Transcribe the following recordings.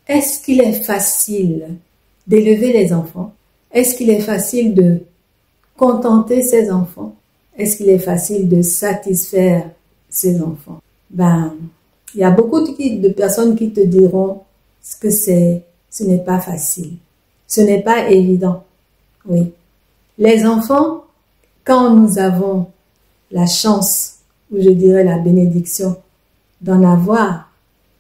est-ce qu'il est facile d'élever les enfants? Est-ce qu'il est facile de contenter ses enfants? Est-ce qu'il est facile de satisfaire ses enfants? Il y a beaucoup de personnes qui te diront que ce n'est pas facile. Ce n'est pas évident. Oui. Les enfants, quand nous avons la chance, ou je dirais la bénédiction, d'en avoir,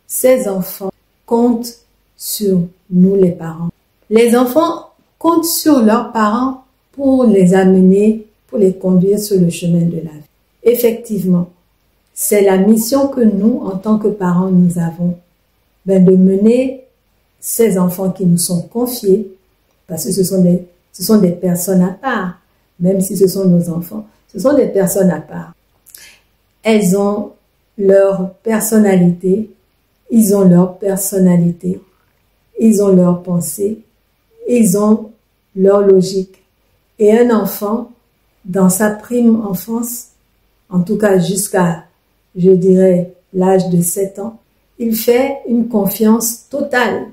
ces enfants comptent sur nous les parents. Les enfants comptent sur leurs parents pour les amener, pour les conduire sur le chemin de la vie. Effectivement, c'est la mission que nous, en tant que parents, nous avons, de mener ces enfants qui nous sont confiés, parce que ce sont des personnes à part, même si ce sont nos enfants, ce sont des personnes à part. Elles ont leur personnalité, ils ont leur personnalité, ils ont leur pensée, ils ont leur logique. Et un enfant, dans sa prime enfance, en tout cas jusqu'à, je dirais, l'âge de 7 ans, il fait une confiance totale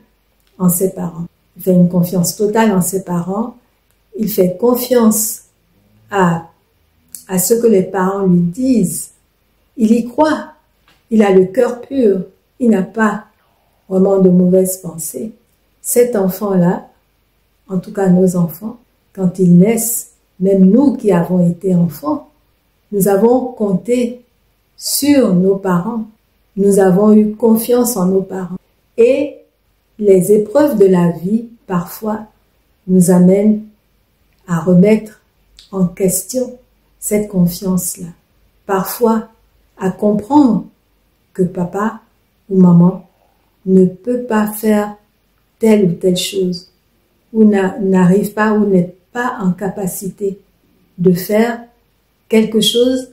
en ses parents. Il fait une confiance totale en ses parents. Il fait confiance à ce que les parents lui disent. Il y croit. Il a le cœur pur. Il n'a pas vraiment de mauvaises pensées. Cet enfant-là, en tout cas nos enfants, quand ils naissent, même nous qui avons été enfants, nous avons compté sur nos parents. Nous avons eu confiance en nos parents. Et les épreuves de la vie, parfois, nous amènent à remettre en question cette confiance-là. Parfois, à comprendre que papa ou maman ne peut pas faire telle ou telle chose, ou n'arrive pas ou n'est pas en capacité de faire quelque chose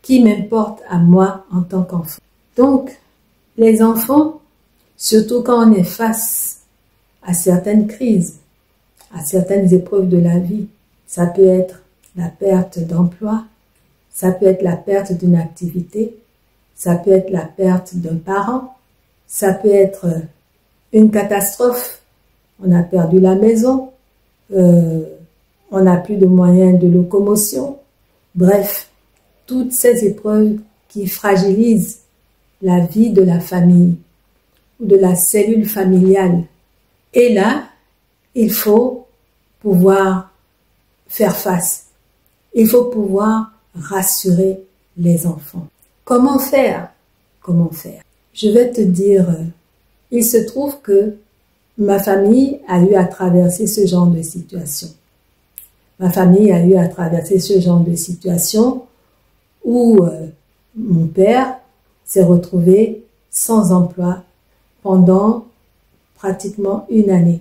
qui m'importe à moi en tant qu'enfant. Donc, les enfants, surtout quand on est face à certaines crises, à certaines épreuves de la vie, ça peut être la perte d'emploi, ça peut être la perte d'une activité, ça peut être la perte d'un parent, ça peut être une catastrophe, on a perdu la maison, on n'a plus de moyens de locomotion. Bref, toutes ces épreuves qui fragilisent la vie de la famille ou de la cellule familiale. Et là, il faut pouvoir faire face. Il faut pouvoir rassurer les enfants. Comment faire? Comment faire? Je vais te dire, il se trouve que ma famille a eu à traverser ce genre de situation. Ma famille a eu à traverser ce genre de situation où mon père s'est retrouvé sans emploi pendant pratiquement une année.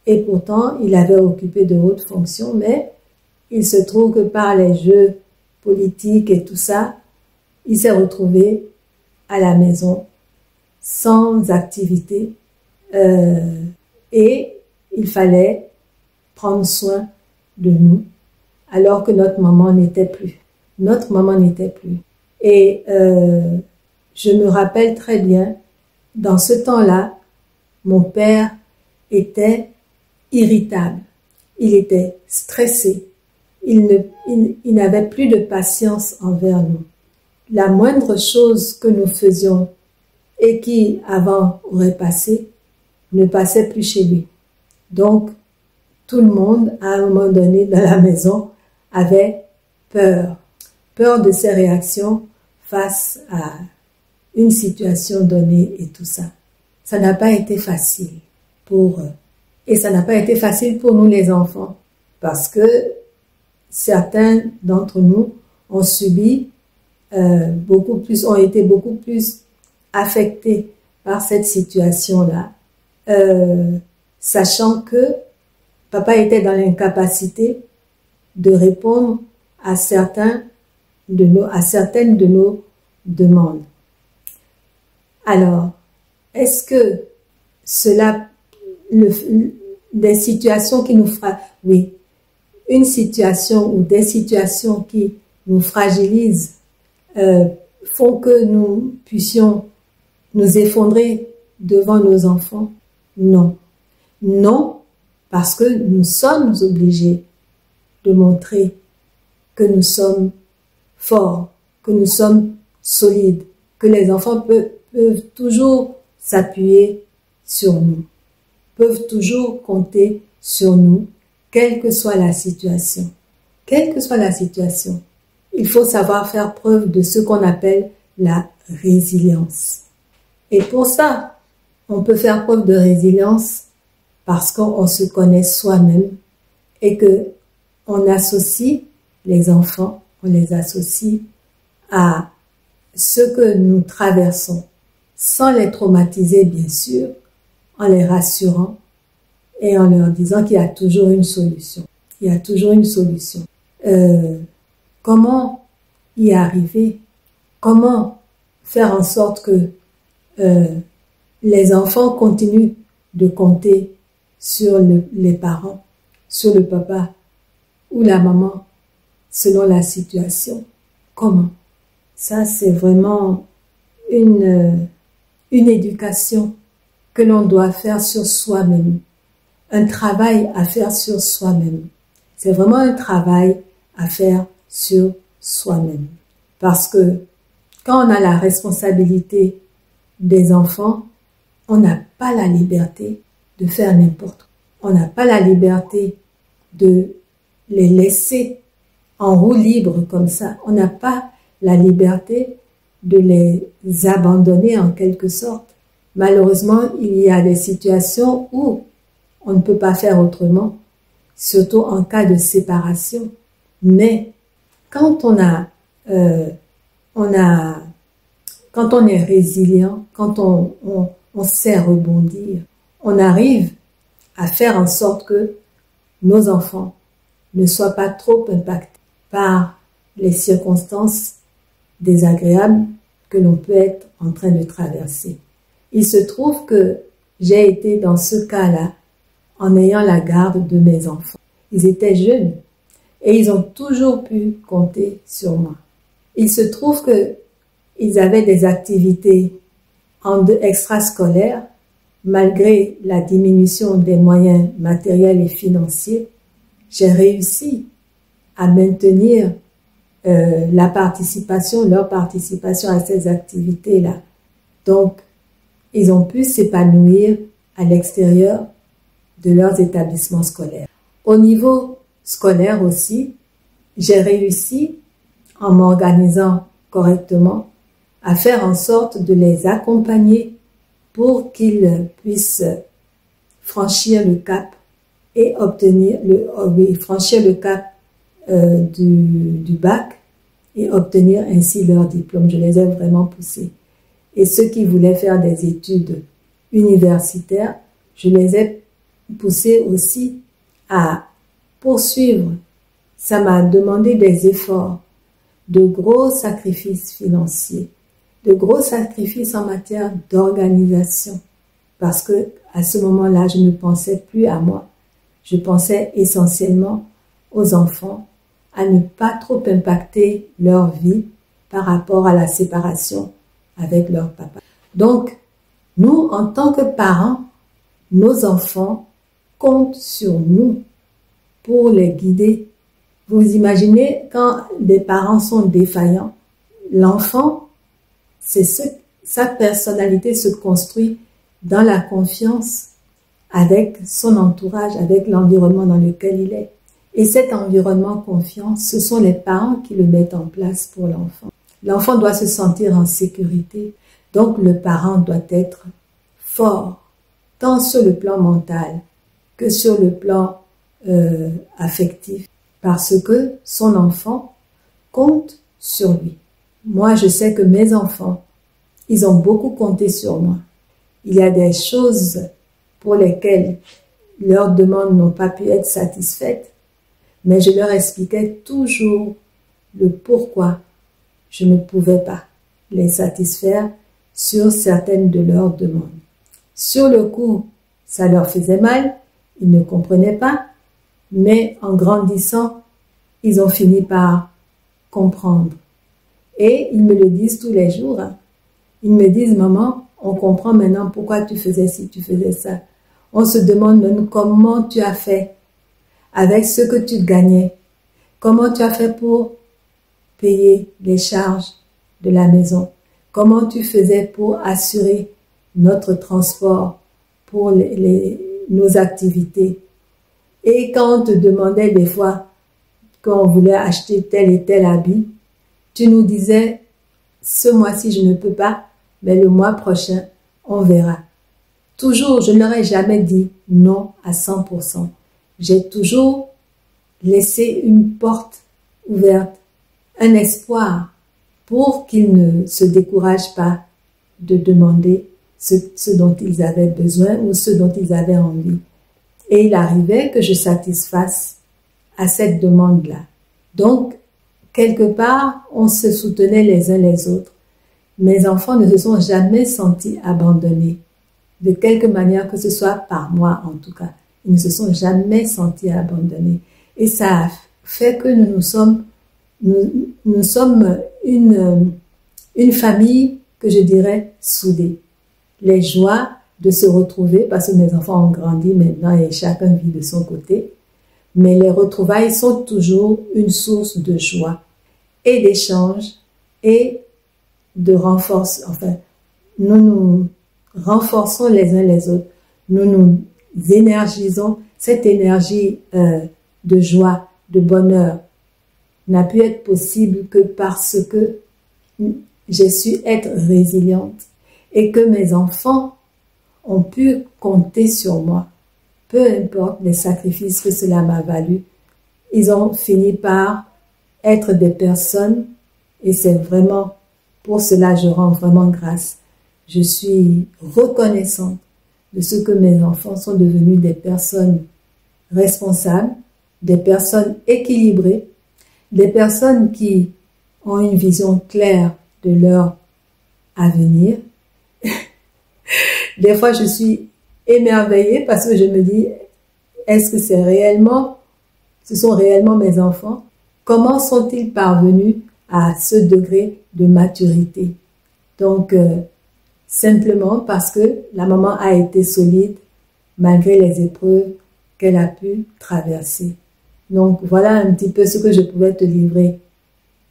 Et pourtant, il avait occupé de hautes fonctions, mais il se trouve que par les jeux politiques et tout ça, il s'est retrouvé à la maison sans activité et il fallait prendre soin de nous alors que notre maman n'était plus. Notre maman n'était plus. Et je me rappelle très bien, dans ce temps-là, mon père était irritable. Il était stressé. Il n'avait plus de patience envers nous. La moindre chose que nous faisions et qui, avant, aurait passé, ne passait plus chez lui. Donc, tout le monde, à un moment donné, dans la maison, avait peur. Peur de ses réactions face à une situation donnée et tout ça. Ça n'a pas été facile pour eux. Et ça n'a pas été facile pour nous les enfants. Parce que certains d'entre nous ont subi ont été beaucoup plus affectés par cette situation-là. Sachant que papa était dans l'incapacité de répondre à certaines de nos demandes. Alors, est-ce que des situations qui nous une situation ou des situations qui nous fragilisent font que nous puissions nous effondrer devant nos enfants? Non. Non, parce que nous sommes obligés de montrer que nous sommes forts, que nous sommes solides, que les enfants peuvent toujours s'appuyer sur nous, peuvent toujours compter sur nous, quelle que soit la situation. Quelle que soit la situation, il faut savoir faire preuve de ce qu'on appelle la résilience. Et pour ça, on peut faire preuve de résilience parce qu'on se connaît soi-même et que on associe les enfants, on les associe à ce que nous traversons, sans les traumatiser bien sûr, en les rassurant et en leur disant qu'il y a toujours une solution. Il y a toujours une solution. Comment y arriver? Comment faire en sorte que les enfants continuent de compter sur les parents, sur le papa ou la maman, selon la situation? Comment? Ça, c'est vraiment une éducation que l'on doit faire sur soi-même, un travail à faire sur soi-même. C'est vraiment un travail à faire sur soi-même. Parce que quand on a la responsabilité des enfants, on n'a pas la liberté de faire n'importe quoi. On n'a pas la liberté de les laisser en roue libre comme ça. On n'a pas la liberté de les abandonner en quelque sorte. Malheureusement, il y a des situations où on ne peut pas faire autrement, surtout en cas de séparation. Mais quand on est résilient, quand on sait rebondir, on arrive à faire en sorte que nos enfants ne soient pas trop impactés par les circonstances désagréables que l'on peut être en train de traverser. Il se trouve que j'ai été dans ce cas-là en ayant la garde de mes enfants. Ils étaient jeunes et ils ont toujours pu compter sur moi. Il se trouve que ils avaient des activités extrascolaires malgré la diminution des moyens matériels et financiers. J'ai réussi à maintenir leur participation à ces activités-là. Donc, ils ont pu s'épanouir à l'extérieur de leurs établissements scolaires. Au niveau scolaire aussi, j'ai réussi, en m'organisant correctement, à faire en sorte de les accompagner pour qu'ils puissent franchir le cap et franchir le cap du bac et obtenir ainsi leur diplôme. Je les ai vraiment poussés. Et ceux qui voulaient faire des études universitaires, je les ai poussés aussi à poursuivre. Ça m'a demandé des efforts, de gros sacrifices financiers, de gros sacrifices en matière d'organisation. Parce que à ce moment-là, je ne pensais plus à moi. Je pensais essentiellement aux enfants, à ne pas trop impacter leur vie par rapport à la séparation avec leur papa. Donc, nous, en tant que parents, nos enfants comptent sur nous pour les guider. Vous imaginez, quand des parents sont défaillants, l'enfant, sa personnalité se construit dans la confiance avec son entourage, avec l'environnement dans lequel il est. Et cet environnement confiant, ce sont les parents qui le mettent en place pour l'enfant. L'enfant doit se sentir en sécurité. Donc, le parent doit être fort, tant sur le plan mental que sur le plan affectif, parce que son enfant compte sur lui. Moi, je sais que mes enfants, ils ont beaucoup compté sur moi. Il y a des choses pour lesquelles leurs demandes n'ont pas pu être satisfaites, mais je leur expliquais toujours le pourquoi je ne pouvais pas les satisfaire sur certaines de leurs demandes. Sur le coup, ça leur faisait mal, ils ne comprenaient pas, mais en grandissant, ils ont fini par comprendre. Et ils me le disent tous les jours. Ils me disent, maman, on comprend maintenant pourquoi tu faisais ci, tu faisais ça. On se demande même comment tu as fait avec ce que tu gagnais. Comment tu as fait pour payer les charges de la maison? Comment tu faisais pour assurer notre transport pour nos activités? Et quand on te demandait des fois, quand on voulait acheter tel et tel habit, tu nous disais, ce mois-ci je ne peux pas, mais le mois prochain, on verra. Toujours, je ne leur ai jamais dit non à 100%. J'ai toujours laissé une porte ouverte, un espoir pour qu'ils ne se découragent pas de demander ce dont ils avaient besoin ou ce dont ils avaient envie. Et il arrivait que je satisfasse à cette demande-là. Donc, quelque part, on se soutenait les uns les autres. Mes enfants ne se sont jamais sentis abandonnés, de quelque manière que ce soit par moi en tout cas. Ils ne se sont jamais sentis abandonnés. Et ça a fait que nous sommes une famille que je dirais soudée. Les joies de se retrouver, parce que mes enfants ont grandi maintenant et chacun vit de son côté, mais les retrouvailles sont toujours une source de joie et d'échange et de renforce. Enfin, nous nous renforçons les uns les autres. Nous nous énergisons. Cette énergie de joie, de bonheur n'a pu être possible que parce que j'ai su être résiliente et que mes enfants ont pu compter sur moi. Peu importe les sacrifices que cela m'a valu, ils ont fini par être des personnes et c'est vraiment pour cela je rends vraiment grâce. Je suis reconnaissante de ce que mes enfants sont devenus des personnes responsables, des personnes équilibrées, des personnes qui ont une vision claire de leur avenir. Des fois, je suis émerveillée parce que je me dis, est-ce que ce sont réellement mes enfants? Comment sont-ils parvenus à ce degré de maturité? Donc, simplement parce que la maman a été solide malgré les épreuves qu'elle a pu traverser. Donc, voilà un petit peu ce que je pouvais te livrer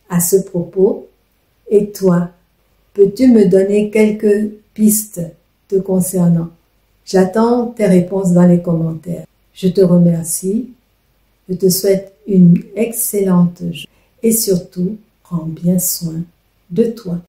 à ce propos. Et toi, peux-tu me donner quelques pistes te concernant? J'attends tes réponses dans les commentaires. Je te remercie. Je te souhaite une excellente journée et surtout, prends bien soin de toi.